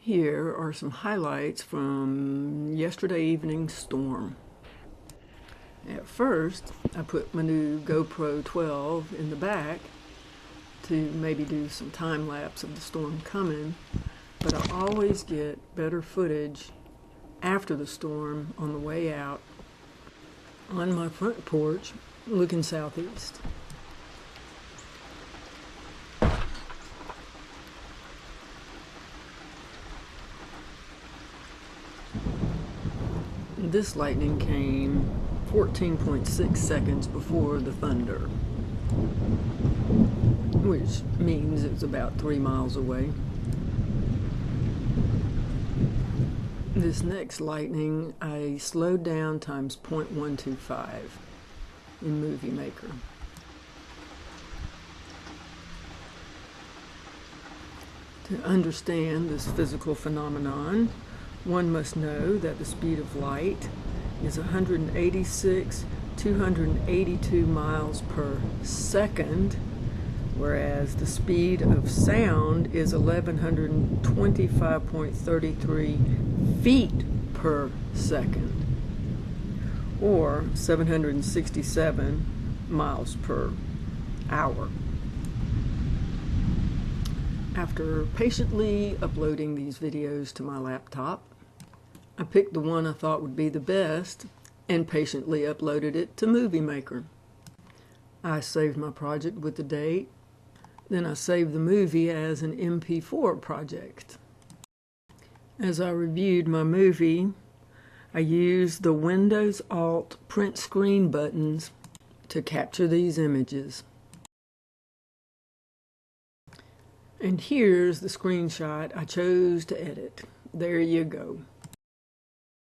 Here are some highlights from yesterday evening's storm. At first, I put my new GoPro 12 in the back to maybe do some time lapse of the storm coming, but I always get better footage after the storm on the way out on my front porch looking southeast. This lightning came 14.6 seconds before the thunder, which means it was about 3 miles away. This next lightning I slowed down times 0.125 in Movie Maker. To understand this physical phenomenon, one must know that the speed of light is 282 miles per second, whereas the speed of sound is 1125.33 feet per second, or 767 miles per hour. After patiently uploading these videos to my laptop, I picked the one I thought would be the best and patiently uploaded it to Movie Maker. I saved my project with the date, then I saved the movie as an MP4 project. As I reviewed my movie, I used the Windows Alt print screen buttons to capture these images. And here's the screenshot I chose to edit. There you go.